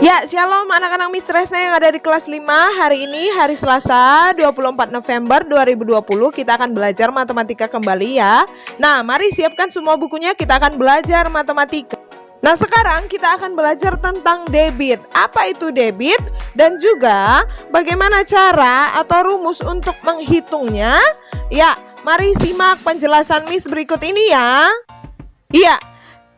Ya, shalom anak-anak Mistressnya yang ada di kelas 5. Hari ini hari Selasa 24 November 2020 kita akan belajar matematika kembali ya. Nah, mari siapkan semua bukunya, kita akan belajar matematika. Nah, sekarang kita akan belajar tentang debit. Apa itu debit? Dan juga bagaimana cara atau rumus untuk menghitungnya. Ya, mari simak penjelasan Miss berikut ini ya. Iya.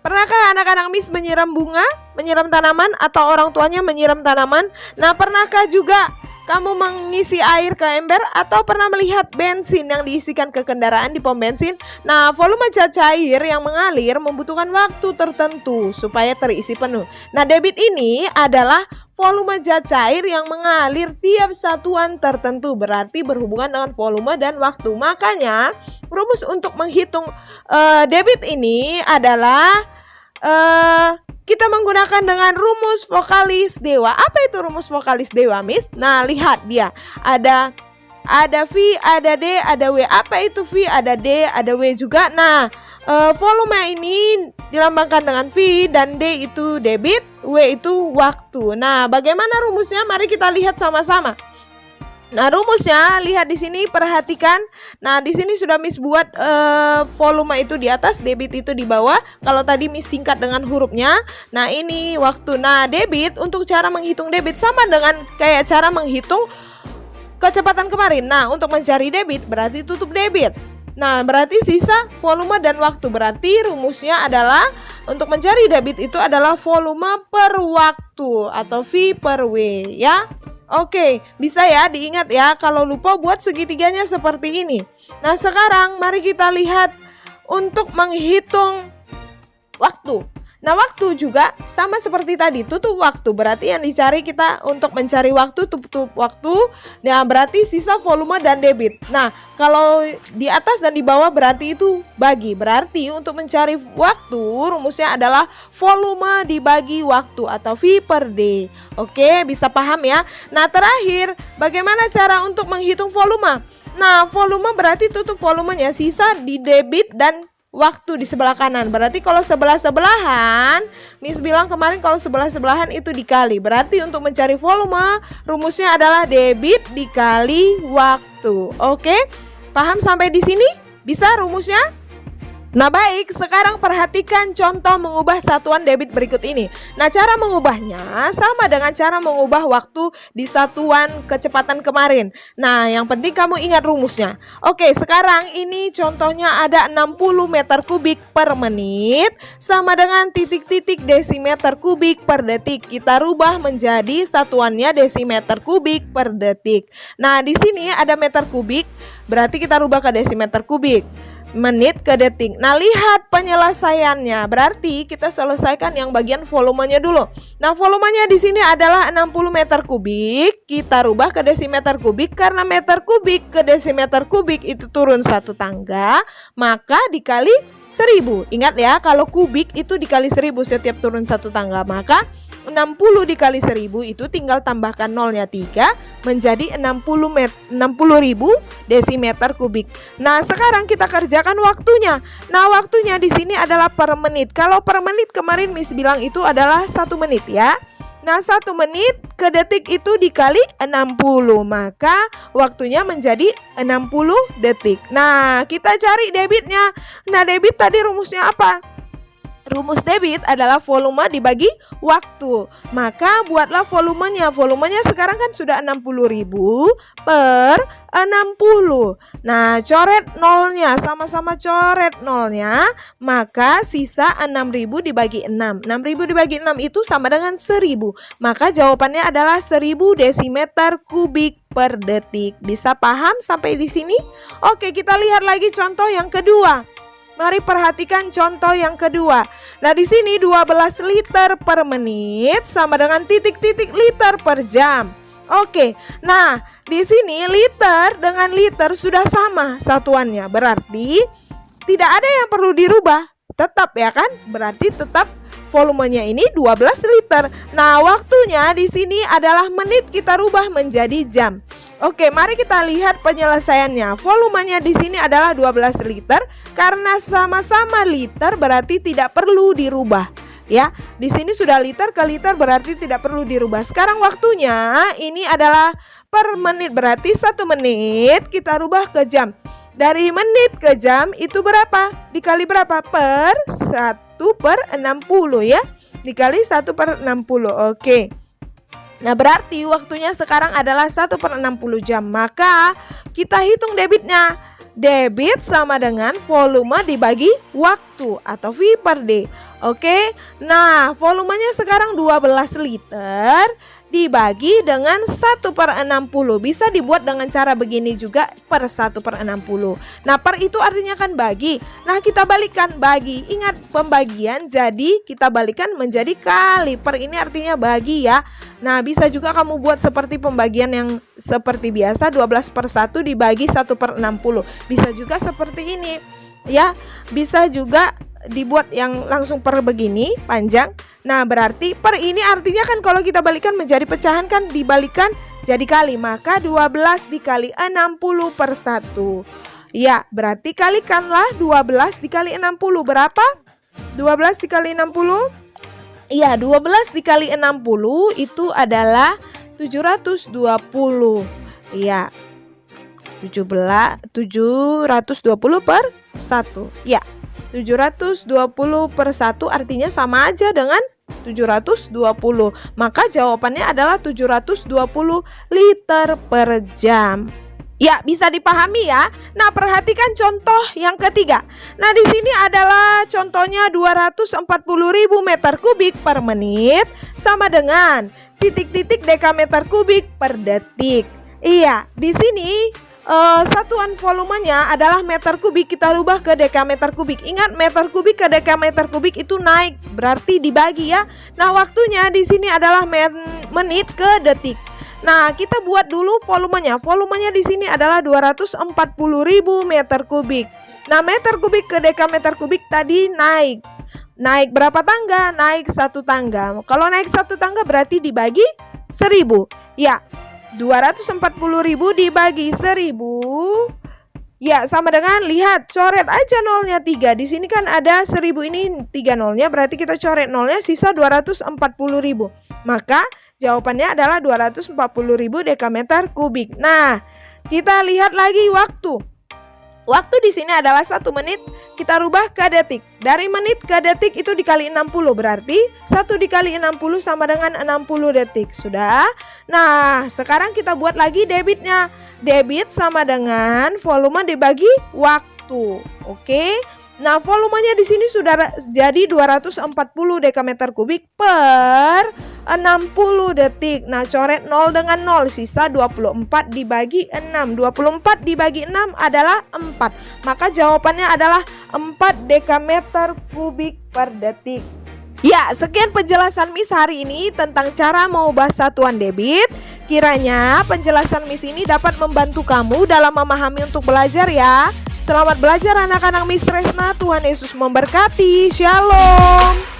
Pernahkah anak-anak Miss menyiram bunga, menyiram tanaman, atau orang tuanya menyiram tanaman? Nah, pernahkah juga kamu mengisi air ke ember atau pernah melihat bensin yang diisikan ke kendaraan di pom bensin? Nah, volume zat cair yang mengalir membutuhkan waktu tertentu supaya terisi penuh. Nah, debit ini adalah volume zat cair yang mengalir tiap satuan tertentu, berarti berhubungan dengan volume dan waktu. Makanya rumus untuk menghitung debit ini adalah kita menggunakan dengan rumus vokalis dewa. Apa itu rumus vokalis dewa, Miss? Nah, lihat dia. Ada V, ada D, ada W. Apa itu V? Ada D, ada W juga. Nah, volume ini dilambangkan dengan V dan D itu debit, W itu waktu. Nah, bagaimana rumusnya? Mari kita lihat sama-sama. Nah, rumusnya lihat di sini, perhatikan. Nah, di sini sudah Miss buat volume itu di atas, debit itu di bawah. Kalau tadi Miss singkat dengan hurufnya. Nah, ini waktu. Nah, debit, untuk cara menghitung debit sama dengan kayak cara menghitung kecepatan kemarin. Nah, untuk mencari debit berarti tutup debit. Nah, berarti sisa volume dan waktu. Berarti rumusnya adalah untuk mencari debit itu adalah volume per waktu atau V per W ya. Oke, bisa ya diingat ya. Kalau lupa buat segitiganya seperti ini. Nah, sekarang mari kita lihat untuk menghitung waktu. Nah, waktu juga sama seperti tadi, tutup waktu. Berarti yang dicari kita untuk mencari waktu, tutup waktu. Nah, berarti sisa volume dan debit. Nah, kalau di atas dan di bawah berarti itu bagi. Berarti untuk mencari waktu, rumusnya adalah volume dibagi waktu atau V per D. Oke, bisa paham ya? Nah, terakhir, bagaimana cara untuk menghitung volume? Nah, volume berarti tutup volumenya, sisa di debit dan waktu di sebelah kanan. Berarti kalau sebelah-sebelahan, Miss bilang kemarin kalau sebelah-sebelahan itu dikali. Berarti untuk mencari volume, rumusnya adalah debit dikali waktu. Oke? Paham sampai di sini? Bisa rumusnya? Nah, baik, sekarang perhatikan contoh mengubah satuan debit berikut ini. Nah, cara mengubahnya sama dengan cara mengubah waktu di satuan kecepatan kemarin. Nah, yang penting kamu ingat rumusnya. Oke, sekarang ini contohnya ada 60 meter kubik per menit sama dengan titik-titik desimeter kubik per detik. Kita rubah menjadi satuannya desimeter kubik per detik. Nah, di sini ada meter kubik, berarti kita rubah ke desimeter kubik. Menit ke detik. Nah, lihat penyelesaiannya. Berarti kita selesaikan yang bagian volumenya dulu. Nah, volumenya di sini adalah 60 meter kubik. Kita rubah ke desimeter kubik karena meter kubik ke desimeter kubik itu turun satu tangga, maka dikali 1000. Ingat ya, kalau kubik itu dikali 1000 setiap turun satu tangga, maka 60 dikali 1000 itu tinggal tambahkan nolnya 3 menjadi 60.000 desimeter kubik. Nah, sekarang kita kerjakan waktunya. Nah, waktunya di sini adalah per menit. Kalau per menit kemarin Miss bilang itu adalah 1 menit ya. Nah, 1 menit ke detik itu dikali 60, maka waktunya menjadi 60 detik. Nah, kita cari debitnya. Nah, debit tadi rumusnya apa? Rumus debit adalah volume dibagi waktu. Maka buatlah volumenya. Volumenya sekarang kan sudah 60.000 per 60. Nah, coret nolnya. Sama-sama coret nolnya. Maka sisa 6.000 dibagi 6. 6.000 dibagi 6 itu sama dengan 1000. Maka jawabannya adalah 1000 desimeter kubik per detik. Bisa paham sampai di sini? Oke, kita lihat lagi contoh yang kedua. Mari perhatikan contoh yang kedua. Nah, di sini 12 liter per menit sama dengan titik-titik liter per jam. Oke. Nah, di sini liter dengan liter sudah sama satuannya. Berarti tidak ada yang perlu dirubah. Tetap ya kan? Berarti tetap volumenya ini 12 liter. Nah, waktunya di sini adalah menit, kita rubah menjadi jam. Oke, mari kita lihat penyelesaiannya. Volumenya di sini adalah 12 liter. Karena sama-sama liter berarti tidak perlu dirubah. Ya, di sini sudah liter ke liter berarti tidak perlu dirubah. Sekarang waktunya ini adalah per menit, berarti 1 menit kita rubah ke jam. Dari menit ke jam itu berapa? Dikali berapa? Per 1/60 ya. Dikali 1/60. Oke. Nah, berarti waktunya sekarang adalah 1/60 jam. Maka kita hitung debitnya. Debit sama dengan volume dibagi waktu atau V per D. Oke. Nah, volumenya sekarang 12 liter dibagi dengan 1/60. Bisa dibuat dengan cara begini juga, per 1/60. Nah, per itu artinya kan bagi. Nah, kita balikan bagi. Ingat pembagian, jadi kita balikan menjadi kali. Per ini artinya bagi ya. Nah, bisa juga kamu buat seperti pembagian yang seperti biasa, 12/1 dibagi 1/60. Bisa juga seperti ini ya. Bisa juga dibuat yang langsung per begini panjang. Nah, berarti per ini artinya kan kalau kita balikan menjadi pecahan kan dibalikan jadi kali. Maka 12 dikali 60/1. Ya, berarti kalikanlah 12 dikali 60 berapa? 12 dikali 60? Iya, 12 dikali 60 itu adalah 720. Iya. 720 per 1. Ya. 720/1 artinya sama aja dengan 720. Maka jawabannya adalah 720 liter per jam. Ya, bisa dipahami ya. Nah, perhatikan contoh yang ketiga. Nah, di sini adalah contohnya 240.000 meter kubik per menit sama dengan titik-titik dekameter kubik per detik. Iya, di sini satuan volumenya adalah meter kubik, kita rubah ke dekameter kubik. Ingat, meter kubik ke dekameter kubik itu naik, berarti dibagi ya. Nah, waktunya di sini adalah menit ke detik. Nah, kita buat dulu volumenya. Volumenya di sini adalah 240.000 meter kubik. Nah, meter kubik ke dekameter kubik tadi naik. Naik berapa tangga? Naik 1 tangga. Kalau naik 1 tangga berarti dibagi 1000. Ya. 240.000 dibagi 1000. Ya, sama dengan, lihat, coret aja nolnya 3. Di sini kan ada 1000 ini 3 nolnya, berarti kita coret nolnya, sisa 240.000. Maka jawabannya adalah 240.000 dekameter kubik. Nah, kita lihat lagi waktu. Waktu di sini adalah 1 menit, kita rubah ke detik. Dari menit ke detik itu dikali 60, berarti 1 dikali 60 sama dengan 60 detik. Sudah? Nah, sekarang kita buat lagi debitnya. Debit sama dengan volume dibagi waktu. Oke? Nah, volumenya di sini sudah jadi 240 dekameter kubik per 60 detik. Nah, coret 0 dengan 0, sisa 24 dibagi 6. 24 dibagi 6 adalah 4. Maka jawabannya adalah 4 dekameter kubik per detik. Ya, sekian penjelasan Miss hari ini tentang cara mengubah satuan debit. Kiranya penjelasan Miss ini dapat membantu kamu dalam memahami untuk belajar ya. Selamat belajar anak-anak Miss Tresna, Tuhan Yesus memberkati. Shalom.